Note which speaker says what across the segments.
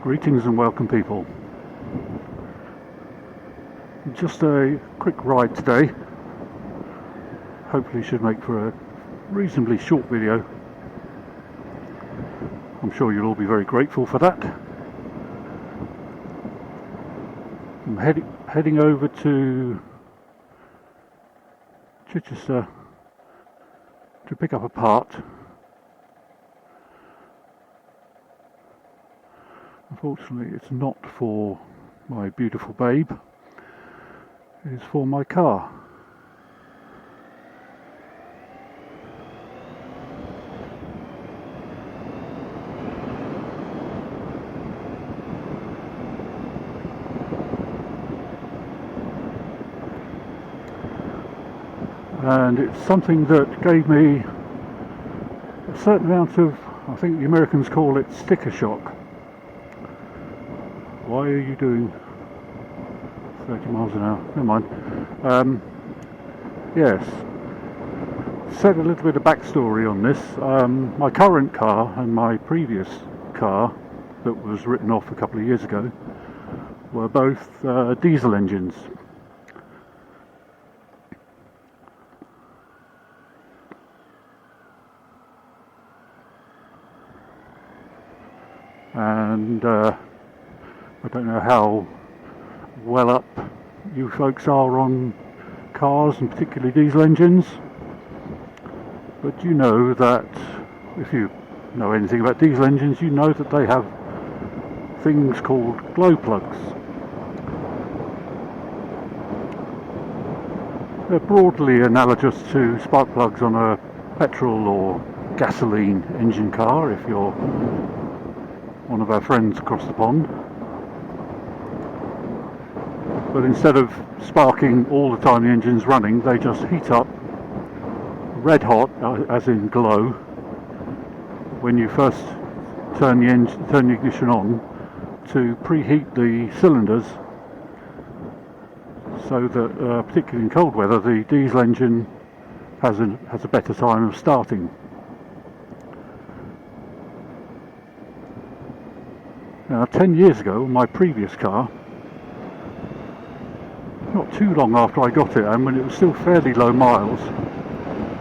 Speaker 1: Greetings and welcome, people. Just a quick ride today. Hopefully should make for a reasonably short video. I'm sure you'll all be very grateful for that. I'm heading over to Chichester to pick up a part. Unfortunately, it's not for my beautiful babe. It is for my car. And it's something that gave me a certain amount of, I think the Americans call it sticker shock. Why are you doing 30 miles an hour? Never mind. Yes. Said a little bit of backstory on this. My current car and my previous car that was written off a couple of years ago were both diesel engines. And I don't know how well up you folks are on cars and particularly diesel engines, but you know that if you know anything about diesel engines, you know that they have things called glow plugs. They're broadly analogous to spark plugs on a petrol or gasoline engine car if you're one of our friends across the pond. But instead of sparking all the time the engine's running, they just heat up red hot, as in glow, when you first turn the ignition on to preheat the cylinders, so that particularly in cold weather the diesel engine has a better time of starting. Now, 10 years ago, my previous car, not too long after I got it, and when it was still fairly low miles,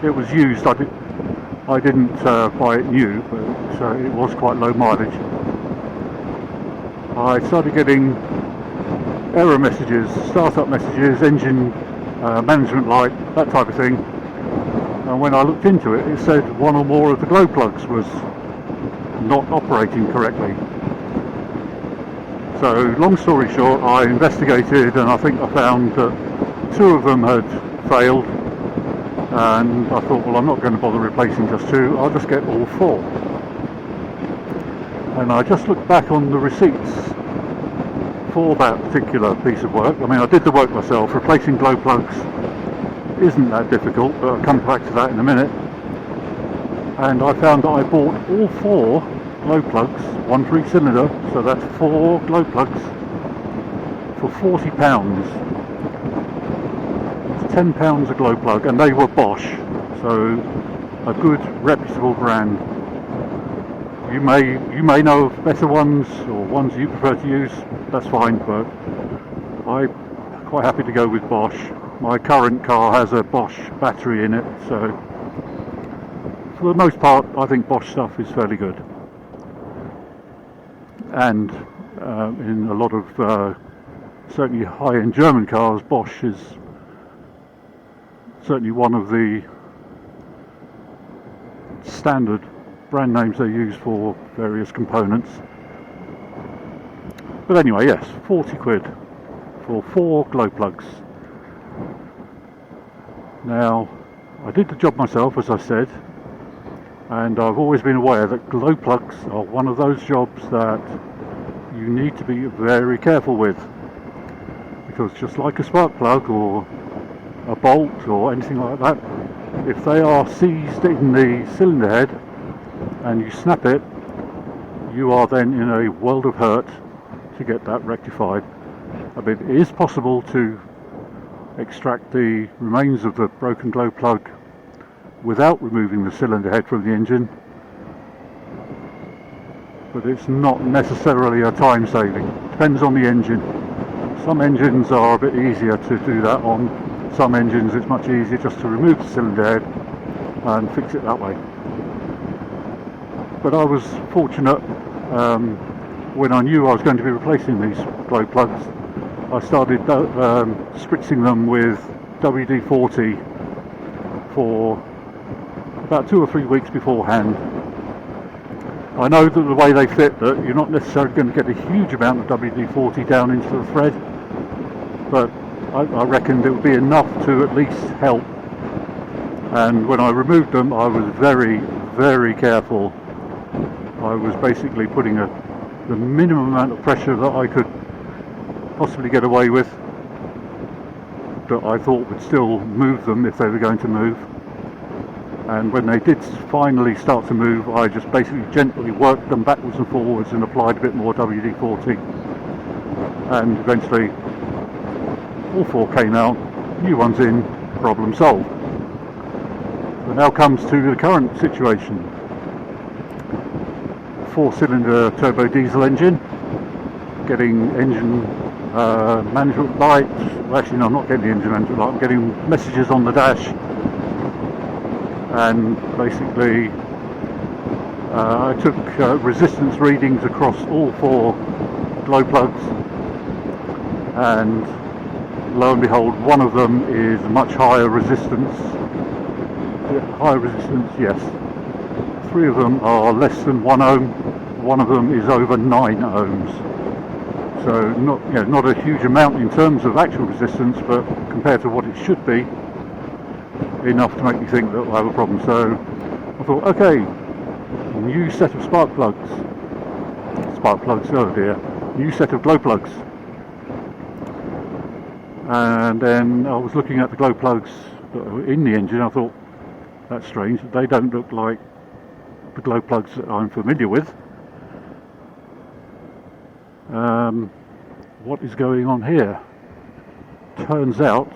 Speaker 1: it was used. I didn't buy it new, but it was quite low mileage. I started getting error messages, startup messages, engine management light, that type of thing. And when I looked into it, it said one or more of the glow plugs was not operating correctly. So, long story short, I investigated and I think I found that 2 of them had failed, and I thought, well, I'm not going to bother replacing just 2, I'll just get all 4. And I just looked back on the receipts for that particular piece of work. I mean, I did the work myself. Replacing glow plugs isn't that difficult, but I'll come back to that in a minute. And I found that I bought all 4 glow plugs, 1 for each cylinder, so that's 4 glow plugs for £40. It's £10 a glow plug, and they were Bosch, so a good reputable brand. You may know of better ones or ones you prefer to use, that's fine, but I'm quite happy to go with Bosch. My current car has a Bosch battery in it, so for the most part I think Bosch stuff is fairly good. And in a lot of certainly high-end German cars, Bosch is certainly one of the standard brand names they use for various components. But anyway, yes, 40 quid for 4 glow plugs. Now, I did the job myself, as I said, and I've always been aware that glow plugs are one of those jobs that you need to be very careful with, because just like a spark plug or a bolt or anything like that, if they are seized in the cylinder head and you snap it, you are then in a world of hurt to get that rectified. I mean, it is possible to extract the remains of the broken glow plug without removing the cylinder head from the engine, but it's not necessarily a time saving. Depends on the engine. Some engines are a bit easier to do that on. Some engines it's much easier just to remove the cylinder head and fix it that way. But I was fortunate when I knew I was going to be replacing these glow plugs. I started spritzing them with WD-40 for about 2 or 3 weeks beforehand. I know that the way they fit, that you're not necessarily going to get a huge amount of WD-40 down into the thread, but I reckoned it would be enough to at least help. And when I removed them, I was very, very careful. I was basically putting the minimum amount of pressure that I could possibly get away with, that I thought would still move them if they were going to move. And when they did finally start to move, I just basically gently worked them backwards and forwards and applied a bit more WD-40. And eventually all 4 came out, new ones in, problem solved. So now comes to the current situation. 4-cylinder turbo diesel engine, getting engine management lights. Well, actually no, I'm not getting the engine management light, I'm getting messages on the dash. And basically I took resistance readings across all 4 glow plugs, and lo and behold, one of them is much higher resistance. Higher resistance, yes. 3 of them are less than 1 ohm. One of them is over 9 ohms. So not a huge amount in terms of actual resistance, but compared to what it should be, enough to make me think that we'll have a problem. So I thought, okay, new set of spark plugs, oh dear, new set of glow plugs. And then I was looking at the glow plugs that were in the engine. I thought, that's strange, they don't look like the glow plugs that I'm familiar with. What is going on here? Turns out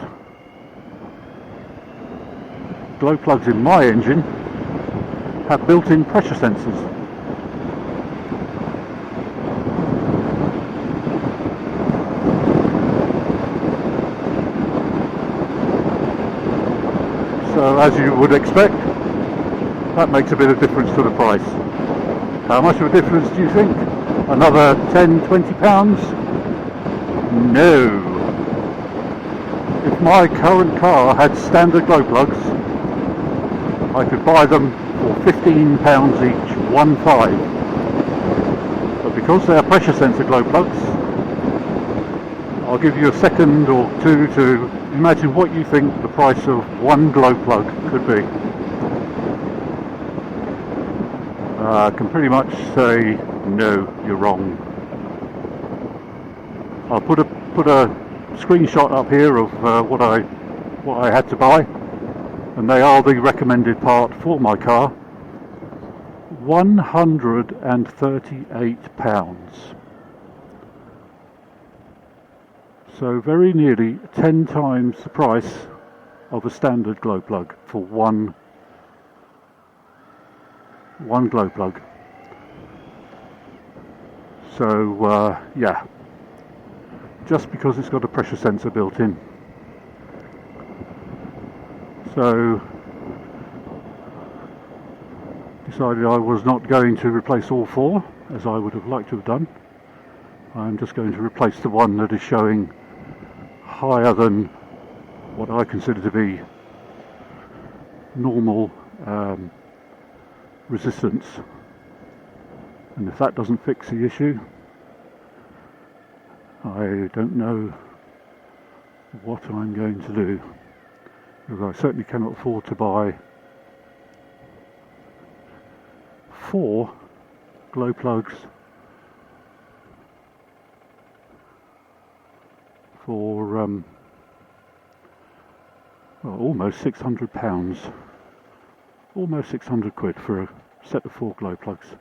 Speaker 1: glow plugs in my engine have built-in pressure sensors. So as you would expect, that makes a bit of difference to the price. How much of a difference do you think? Another 10-20 pounds? No. If my current car had standard glow plugs, I could buy them for £15 each, 1.5. But because they are pressure sensor glow plugs, I'll give you a second or two to imagine what you think the price of one glow plug could be. I can pretty much say, no, you're wrong. I'll put a screenshot up here of what I had to buy, and they are the recommended part for my car. £138. So very nearly 10 times the price of a standard glow plug for one glow plug. So yeah, just because it's got a pressure sensor built in. So decided I was not going to replace all 4 as I would have liked to have done. I'm just going to replace the one that is showing higher than what I consider to be normal resistance, and if that doesn't fix the issue, I don't know what I'm going to do, because I certainly cannot afford to buy 4 glow plugs for well, almost £600, almost 600 quid for a set of 4 glow plugs.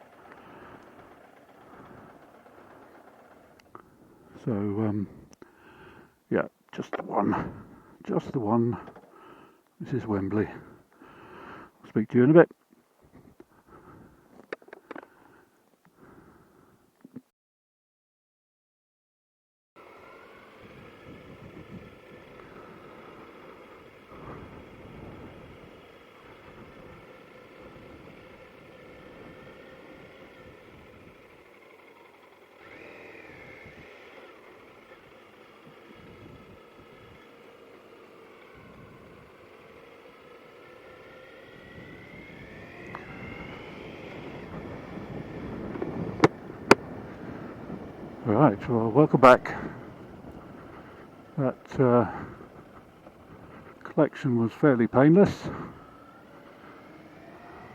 Speaker 1: So yeah, just the one. This is Wembley. I'll speak to you in a bit. Right, well, welcome back. That collection was fairly painless.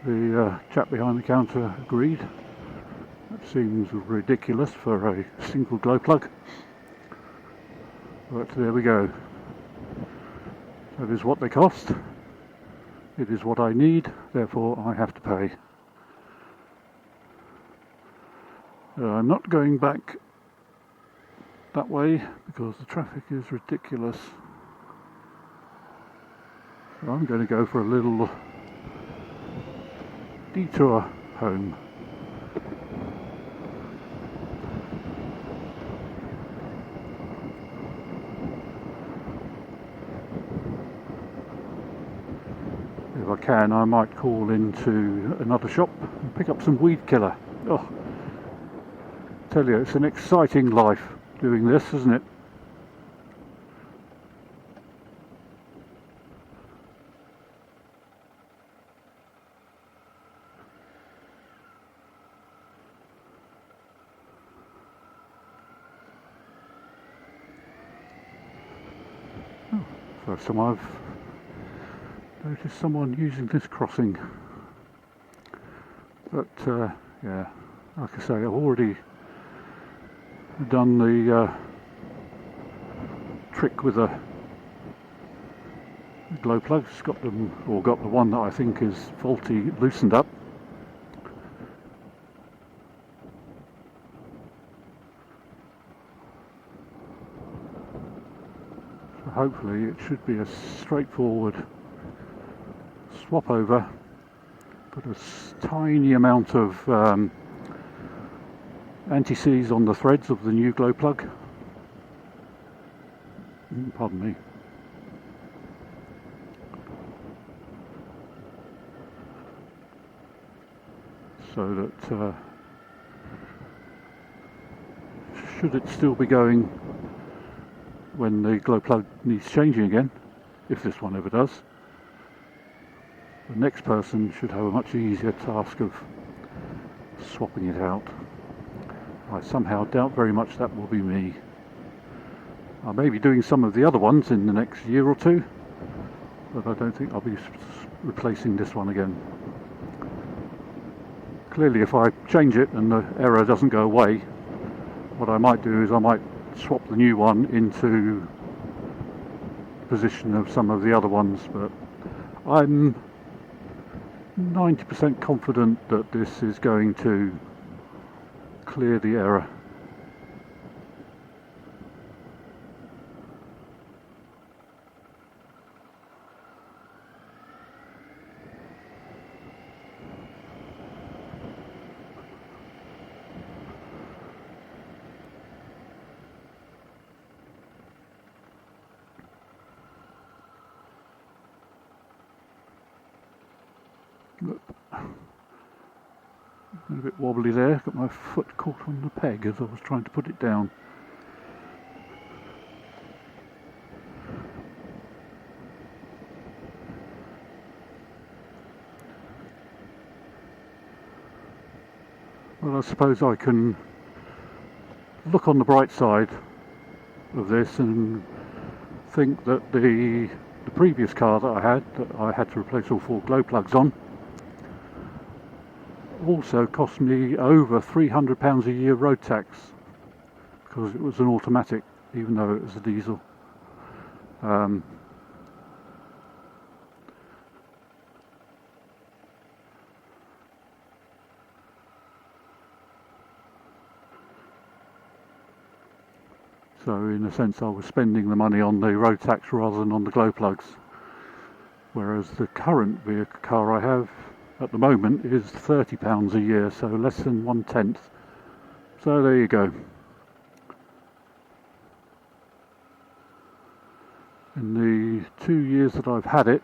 Speaker 1: The chap behind the counter agreed. That seems ridiculous for a single glow plug. But there we go. That is what they cost. It is what I need, therefore I have to pay. I'm not going back that way because the traffic is ridiculous. So I'm going to go for a little detour home. If I can, I might call into another shop and pick up some weed killer. Oh, I tell you, it's an exciting life doing this, isn't it? Oh, first time I've noticed someone using this crossing. But yeah, like I say, I've already done the trick with the glow plugs, got them, or got the one that I think is faulty loosened up. So hopefully it should be a straightforward swap over, put a tiny amount of anti-seize on the threads of the new glow plug. Pardon me. So that should it still be going when the glow plug needs changing again, if this one ever does, the next person should have a much easier task of swapping it out. I somehow doubt very much that will be me. I may be doing some of the other ones in the next year or two, but I don't think I'll be replacing this one again. Clearly, if I change it and the error doesn't go away, what I might do is I might swap the new one into the position of some of the other ones, but I'm 90% confident that this is going to clear the error. A bit wobbly there, got my foot caught on the peg as I was trying to put it down. Well, I suppose I can look on the bright side of this and think that the previous car that I had to replace all 4 glow plugs on, also cost me over £300 a year road tax because it was an automatic, even though it was a diesel. So in a sense I was spending the money on the road tax rather than on the glow plugs, whereas the current vehicle car I have at the moment is £30 a year, so less than 1/10. So there you go. In the 2 years that I've had it,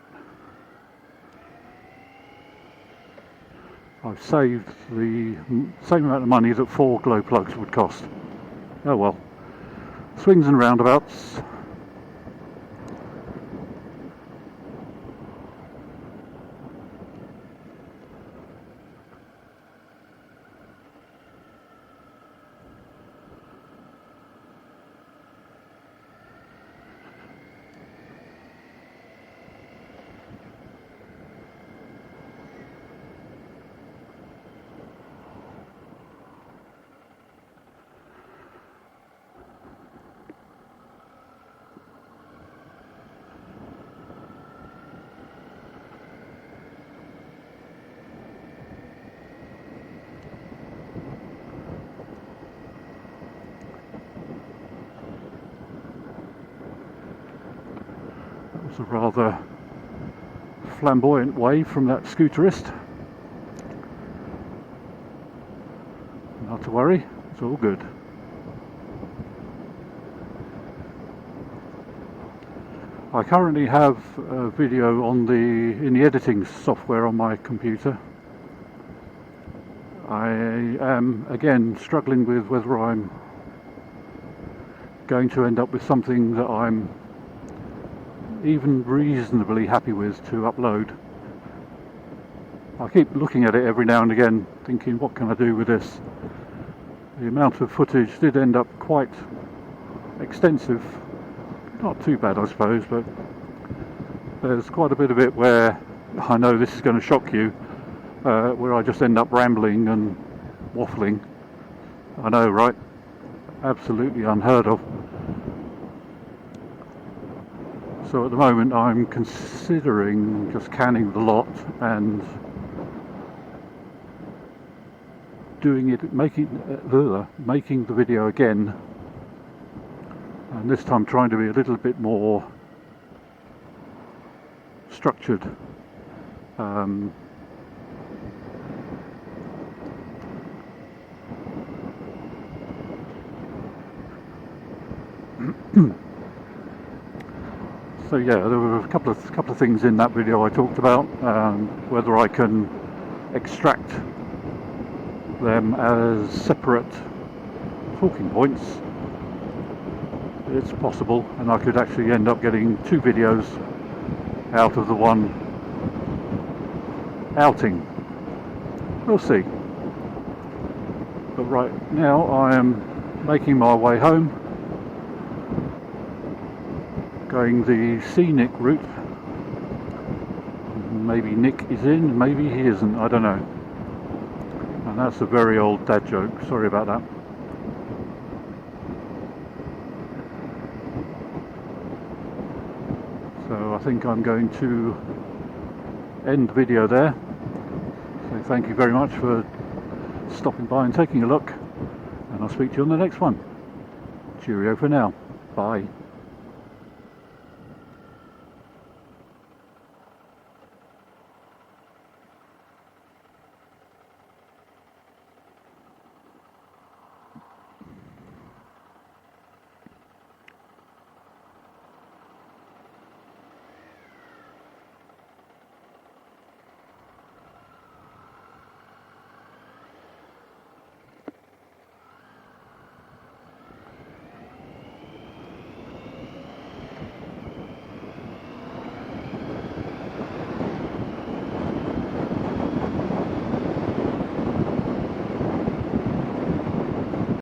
Speaker 1: I've saved the same amount of money that 4 glow plugs would cost. Oh well, swings and roundabouts. It's a rather flamboyant wave from that scooterist. Not to worry, it's all good. I currently have a video in the editing software on my computer. I am again struggling with whether I'm going to end up with something that I'm even reasonably happy with to upload. I keep looking at it every now and again thinking, what can I do with this? The amount of footage did end up quite extensive. Not too bad, I suppose, but there's quite a bit of it where I know this is going to shock you, where I just end up rambling and waffling. I know, right? Absolutely unheard of. So at the moment I'm considering just canning the lot and making the video again, and this time trying to be a little bit more structured. So yeah, there were a couple of things in that video I talked about, whether I can extract them as separate talking points. It's possible, and I could actually end up getting 2 videos out of the one outing. We'll see. But right now I am making my way home, going the scenic route. Maybe Nick is in, maybe he isn't, I don't know. And that's a very old dad joke, sorry about that. So I think I'm going to end the video there. So thank you very much for stopping by and taking a look, and I'll speak to you on the next one. Cheerio for now. Bye.